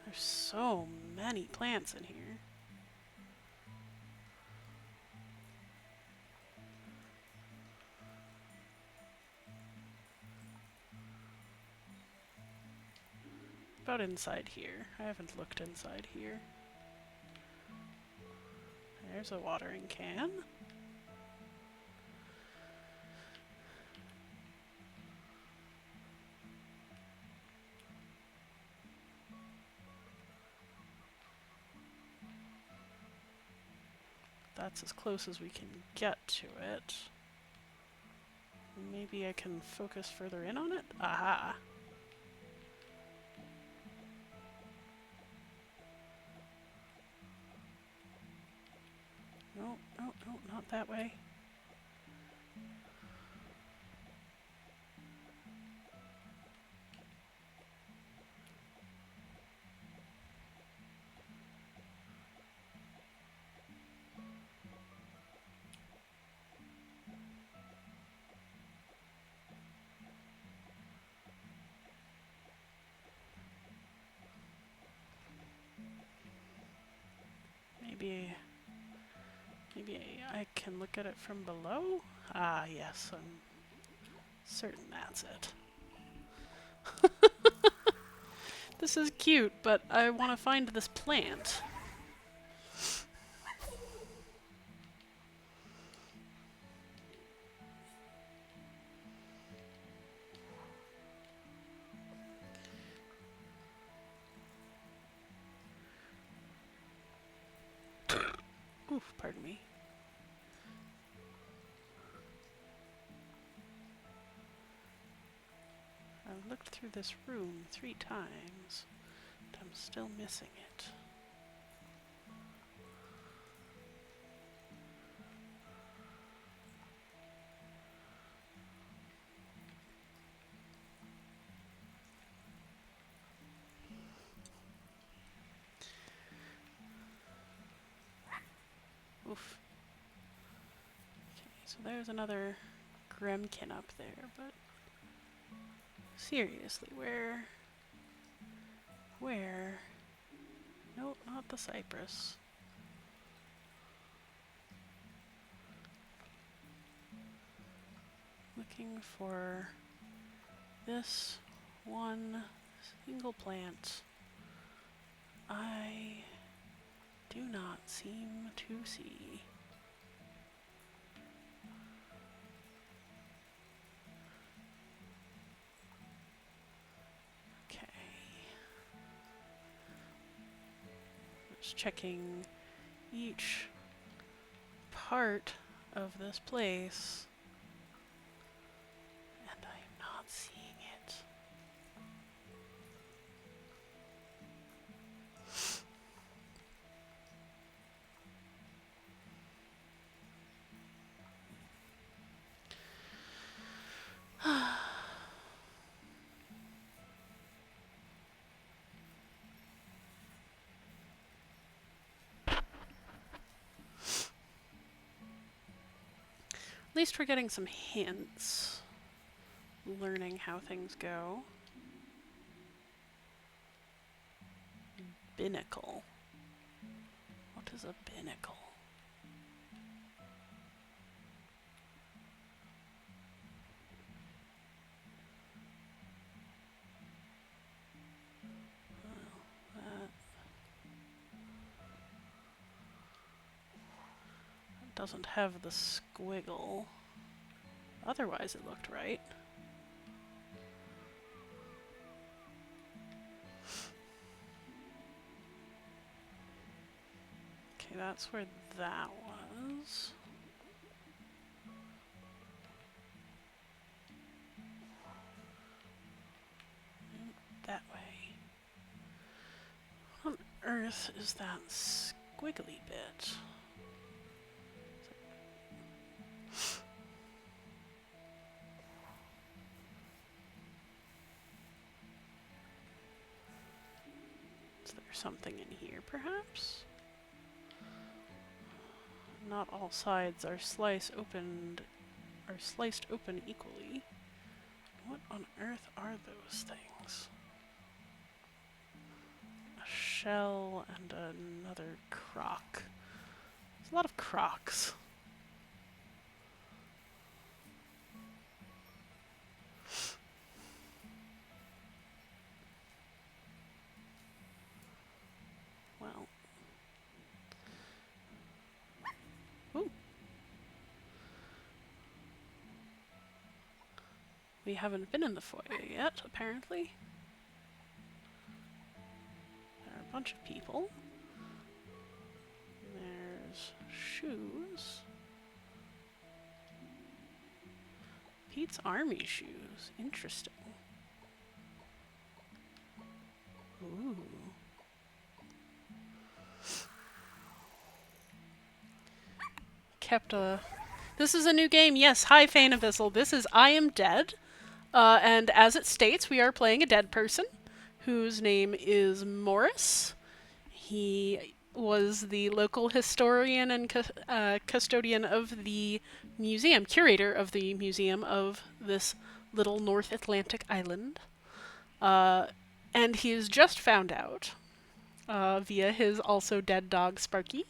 There's so many plants in here. About inside here. I haven't looked inside here. There's a watering can. That's as close as we can get to it. Maybe I can focus further in on it? Aha! No, no, no, not that way. Maybe I can look at it from below? Ah, yes, I'm certain that's it. This is cute, but I want to find this plant. Oof, pardon me. I've looked through this room 3 times, but I'm still missing it. Oof. Okay, so there's another Gremkin up there, but seriously, where? Nope, not the cypress. Looking for this one single plant I do not seem to see. Okay. Just checking each part of this place, and I am not seeing it. At least we're getting some hints, learning how things go. Binnacle. What is a binnacle? Well, that doesn't have the squiggle. Otherwise it looked right. Okay, that's where that was. That way. What on earth is that squiggly bit? Is there something in here, perhaps? Not all sides are sliced open equally. What on earth are those things? A shell and another croc. There's a lot of crocs. Well. Ooh. We haven't been in the foyer yet, apparently. There are a bunch of people. There's shoes. Pete's army shoes. Interesting. Ooh. Kept a... This is a new game. Yes, hi Fane Abyssal. This is I Am Dead. And as it states, we are playing a dead person whose name is Morris. He was the local historian and custodian of the museum, curator of the museum of this little North Atlantic island. And he has just found out, via his also dead dog Sparky,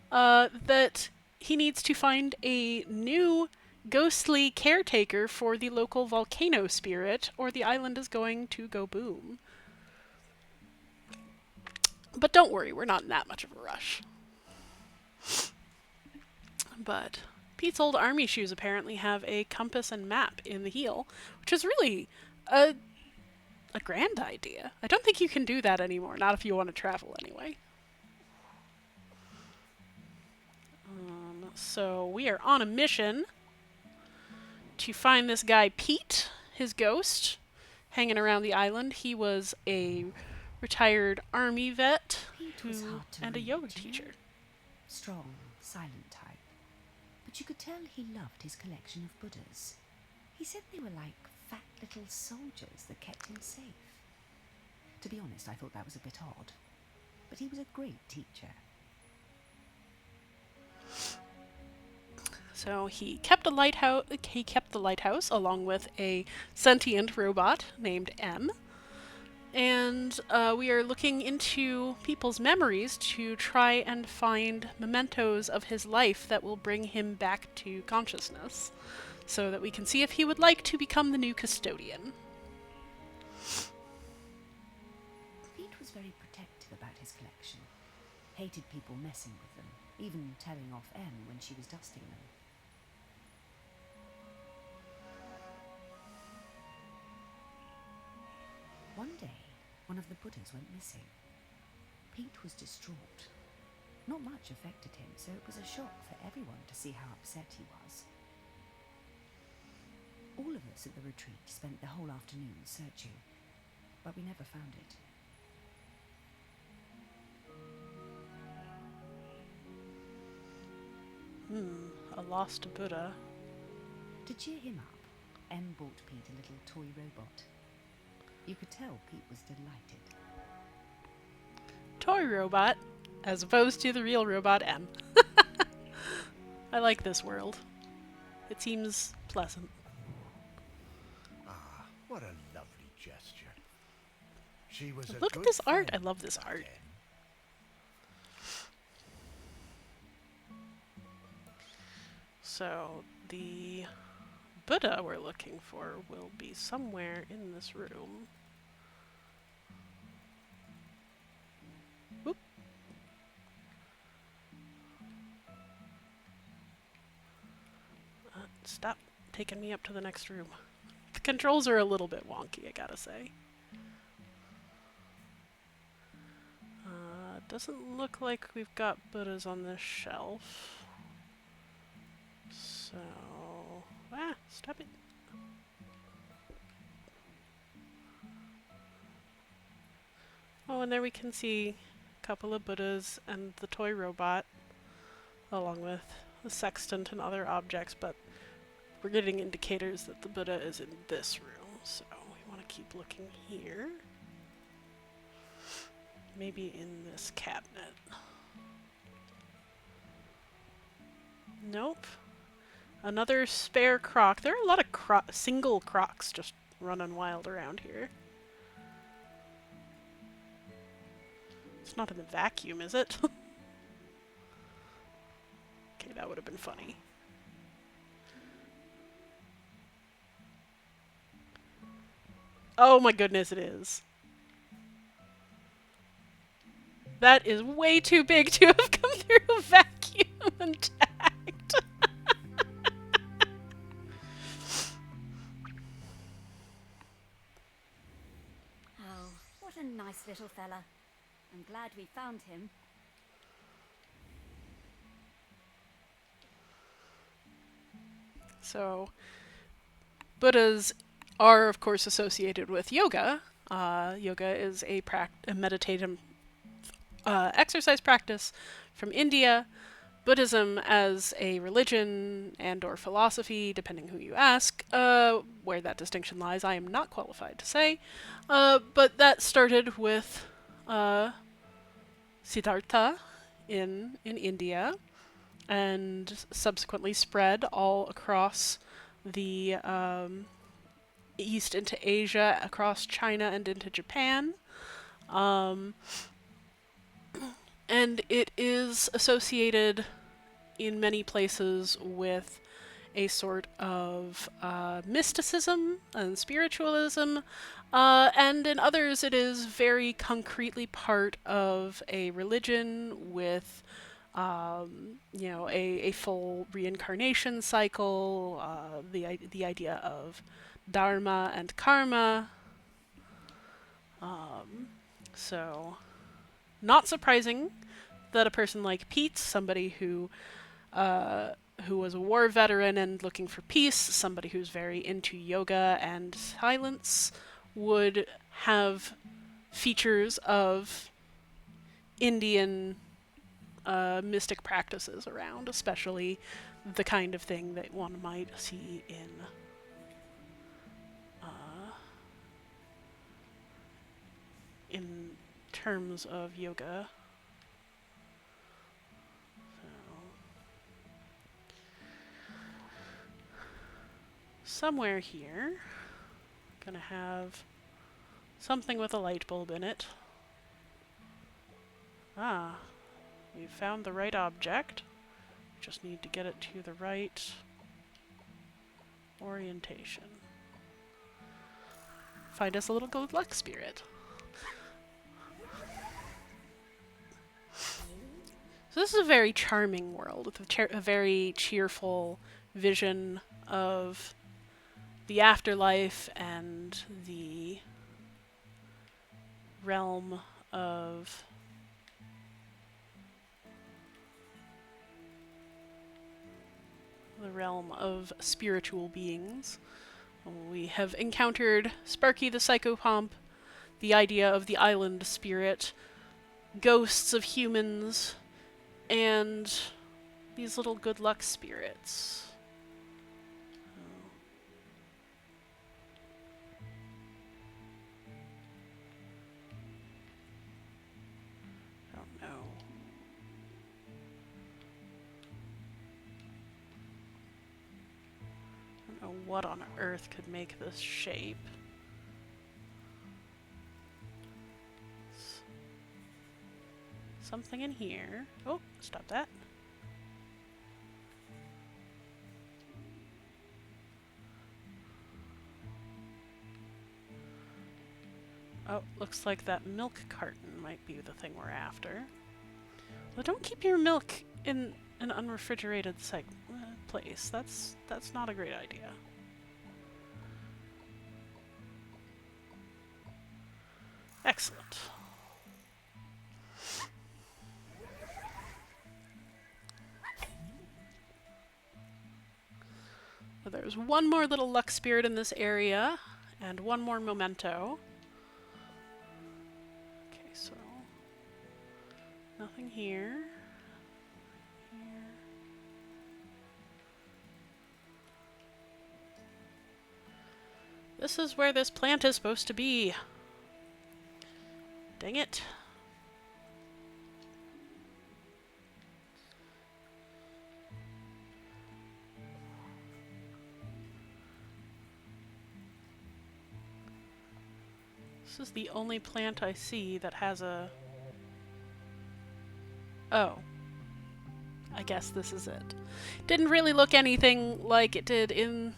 that he needs to find a new ghostly caretaker for the local volcano spirit, or the island is going to go boom. But don't worry, we're not in that much of a rush. But Pete's old army shoes apparently have a compass and map in the heel, which is really a grand idea. I don't think you can do that anymore, not if you want to travel anyway. So we are on a mission to find this guy Pete, his ghost, hanging around the island. He was a retired army vet Pete was hard to and a read, yoga you know? teacher. Strong, silent type. But you could tell he loved his collection of Buddhas. He said they were like fat little soldiers that kept him safe. To be honest, I thought that was a bit odd. But he was a great teacher. So he kept the lighthouse along with a sentient robot named M. And we are looking into people's memories to try and find mementos of his life that will bring him back to consciousness, so that we can see if he would like to become the new custodian. Pete was very protective about his collection. Hated people messing with them, even telling off Em when she was dusting them. One day, one of the Buddhas went missing. Pete was distraught. Not much affected him, so it was a shock for everyone to see how upset he was. All of us at the retreat spent the whole afternoon searching, but we never found it. A lost Buddha. To cheer him up, Em bought Pete a little toy robot. You could tell Pete was delighted. Toy robot, as opposed to the real robot M. I like this world. It seems pleasant. Ah, what a lovely gesture. She was a Look at good this art. I friend, love this that art. Em. So the Buddha we're looking for will be somewhere in this room. Oop. Stop taking me up to the next room. The controls are a little bit wonky, I gotta say. Doesn't look like we've got Buddhas on this shelf. So... stop it. Oh, and there we can see a couple of Buddhas and the toy robot, along with the sextant and other objects, but we're getting indicators that the Buddha is in this room, so we want to keep looking here. Maybe in this cabinet. Nope. Another spare croc. There are a lot of single crocs just running wild around here. It's not in the vacuum, is it? Okay, that would have been funny. Oh my goodness, it is. That is way too big to have come through a vacuum intact. Oh, what a nice little fella. I'm glad we found him. So, Buddhas are, of course, associated with yoga. Yoga is a meditative exercise practice from India. Buddhism as a religion and or philosophy, depending who you ask, where that distinction lies, I am not qualified to say. But that started with Siddhartha in India, and subsequently spread all across the east into Asia, across China and into Japan. And it is associated in many places with a sort of mysticism and spiritualism, and in others it is very concretely part of a religion with a full reincarnation cycle, the idea of dharma and karma. So, not surprising that a person like Pete, somebody who was a war veteran and looking for peace, somebody who's very into yoga and silence, would have features of Indian mystic practices around, especially the kind of thing that one might see in terms of yoga. Somewhere here, gonna have something with a light bulb in it. Ah, we found the right object. Just need to get it to the right orientation. Find us a little good luck spirit. So this is a very charming world with a very cheerful vision of the afterlife and the realm of spiritual beings. We have encountered Sparky the Psychopomp, the idea of the island spirit, ghosts of humans, and these little good luck spirits. What on earth could make this shape? Something in here. Oh, stop that. Oh, looks like that milk carton might be the thing we're after. Well, don't keep your milk in an unrefrigerated place. That's not a great idea. Excellent. So there's one more little luck spirit in this area, and one more memento. Okay, so nothing here. This is where this plant is supposed to be. Dang it. This is the only plant I see that has a... Oh. I guess this is it. Didn't really look anything like it did in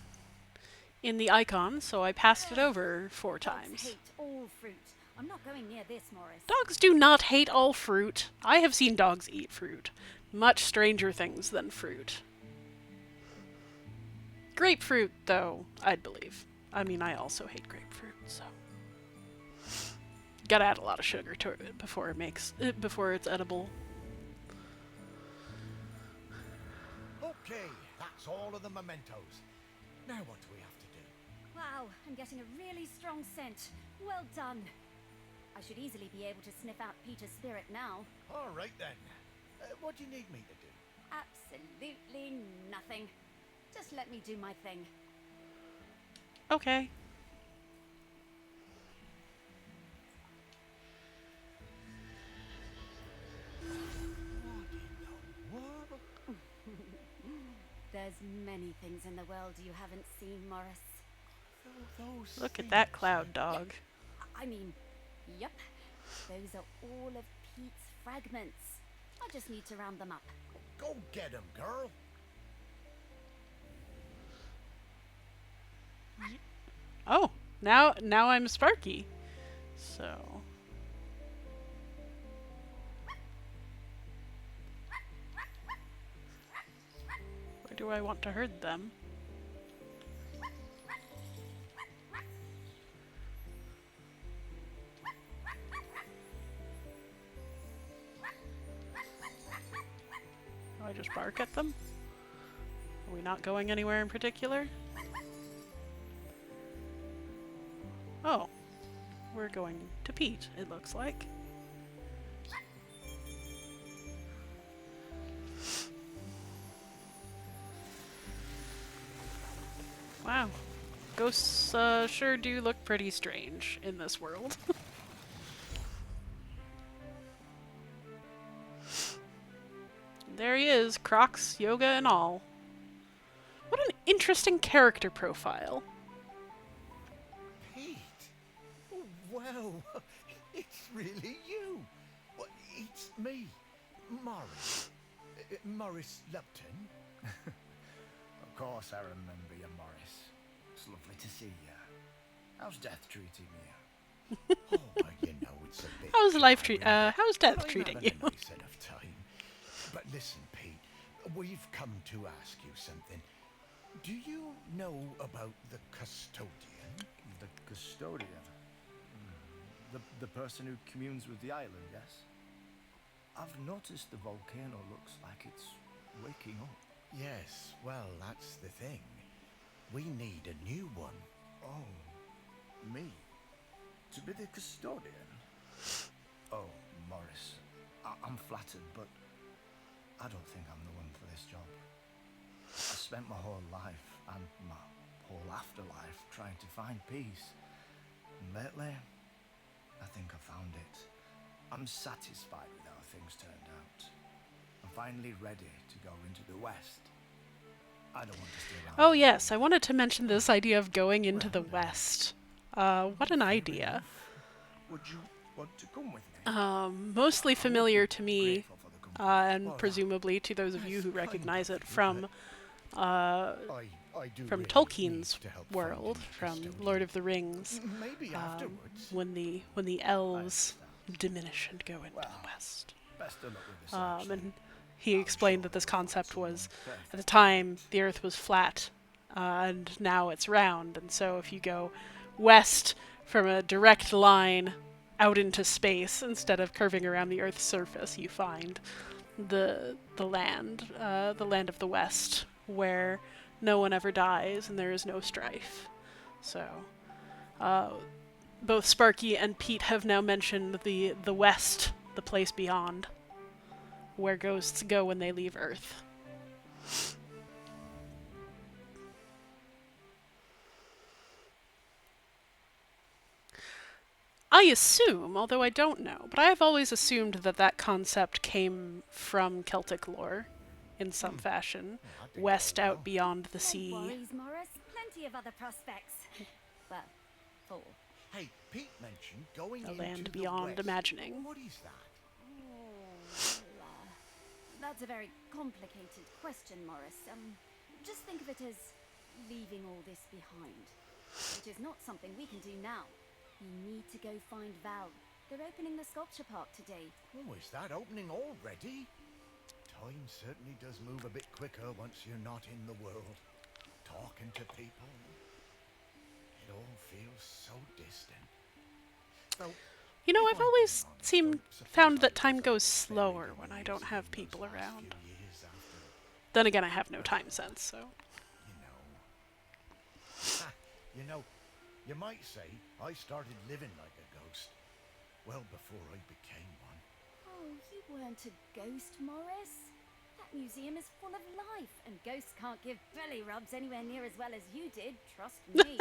the icon, so I passed it over 4 times. Hate all fruit. I'm not going near this, Morris. Dogs do not hate all fruit. I have seen dogs eat fruit. Much stranger things than fruit. Grapefruit, though, I'd believe. I mean, I also hate grapefruit, so... Gotta add a lot of sugar to it before it's edible. Okay, that's all of the mementos. Now what do we have to do? Wow, I'm getting a really strong scent. Well done. I should easily be able to sniff out Peter's spirit now. All right then. What do you need me to do? Absolutely nothing. Just let me do my thing. Okay. There's many things in the world you haven't seen, Morris. Those Look at that cloud, dog. I mean, yep. Those are all of Pete's fragments. I just need to round them up. Go get 'em, girl. Oh, now I'm Sparky. So where do I want to herd them? Do I just bark at them? Are we not going anywhere in particular? Oh, we're going to Pete, it looks like. Wow. Ghosts sure do look pretty strange in this world. There he is, Crocs, yoga, and all. What an interesting character profile. Pete! Oh, wow! It's really you! Well, it's me, Morris. Morris Lupton. Of course I remember you, Morris. It's lovely to see you. How's death treating you? Oh, well, you know, it's a bit... How's death but I'm treating having you? a nice enough time. But listen, Pete, we've come to ask you something. Do you know about the custodian? The custodian? The person who communes with the island, yes? I've noticed the volcano looks like it's waking up. Yes, well, that's the thing. We need a new one. Oh, me? To be the custodian? Oh, Morris, I'm flattered, but I don't think I'm the one for this job. I spent my whole life and my whole afterlife trying to find peace. And lately, I think I found it. I'm satisfied with how things turned out. I'm finally ready to go into the West. I don't want to stay around. Oh yes, I wanted to mention this idea of going into the West. What an idea. Would you want to come with me? Mostly familiar to me, Grateful for the company. and presumably to those of you who recognize it from I do from really Tolkien's need to help world, finding the from custodian. Lord of the Rings, Maybe afterwards. when the elves diminish and go into the West. Best of luck with the search. And he explained that this concept was, at the time, the Earth was flat, and now it's round, and so if you go west from a direct line out into space instead of curving around the Earth's surface, you find the land of the West, where no one ever dies and there is no strife. So, both Sparky and Pete have now mentioned the West, the place beyond, where ghosts go when they leave Earth. I assume, although I don't know, but I've always assumed that that concept came from Celtic lore in some fashion. West out beyond the No sea. worries, Morris. Plenty of other prospects. Well, 4. Hey, Pete mentioned going A into land the beyond West. imagining. What is that? That's a very complicated question, Morris. Just think of it as leaving all this behind, which is not something we can do now. You need to go find Val. They're opening the sculpture park today. Oh, is that opening already? Time certainly does move a bit quicker once you're not in the world. Talking to people. It all feels so distant. Though, You know, if I've I'm always being honest, suppose found that I time was goes very slower when I amused don't have in people those last around. few years after, Then again, I have no time sense, so. you know, you might say I started living like a ghost well before I became one. Oh, you weren't a ghost, Morris. That museum is full of life, and ghosts can't give belly rubs anywhere near as well as you did, trust me.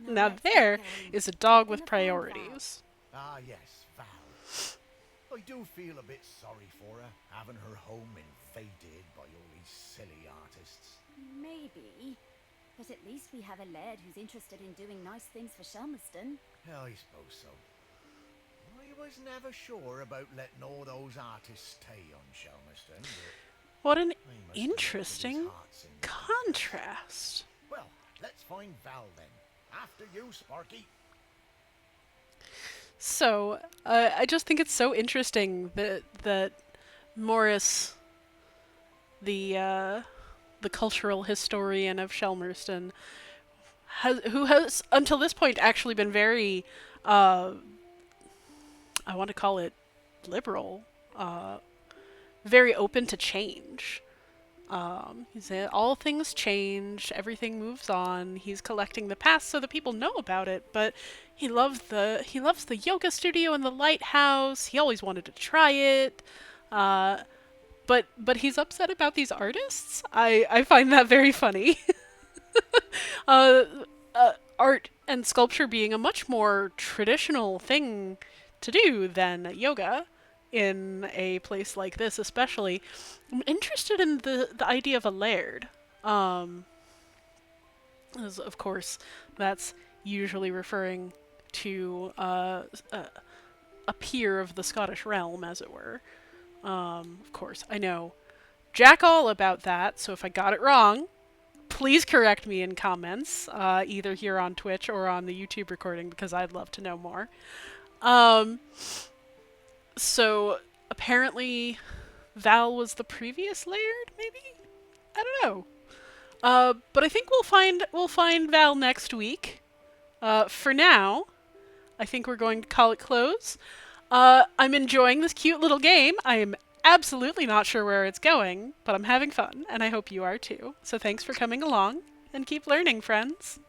Now let's get there going. is a dog We're with gonna find Val. priorities. Ah, yes, Val. I do feel a bit sorry for her, having her home invaded by all these silly artists. Maybe. But at least we have a laird who's interested in doing nice things for Shelmerston. Yeah, I suppose so. I was never sure about letting all those artists stay on Shelmerston, but What an he must have lifted his interesting hearts in the contrast. Well, Let's find Val then. After you, Sparky. So, I just think it's so interesting that Morris, the cultural historian of Shelmerston, who has until this point actually been very, I want to call it liberal, very open to change. He said all things change, everything moves on. He's collecting the past so that people know about it, but he loves the yoga studio and the lighthouse. He always wanted to try it. But he's upset about these artists. I find that very funny. uh, Art and sculpture being a much more traditional thing to do than yoga in a place like this, especially. I'm interested in the idea of a laird. As of course, that's usually referring to a peer of the Scottish realm, as it were. Of course, I know jack all about that, so if I got it wrong, please correct me in comments, either here on Twitch or on the YouTube recording, because I'd love to know more. So apparently Val was the previous laird, maybe? I don't know. But I think we'll find Val next week. For now, I think we're going to call it close. I'm enjoying this cute little game. I am absolutely not sure where it's going, but I'm having fun, and I hope you are too. So thanks for coming along, and keep learning, friends.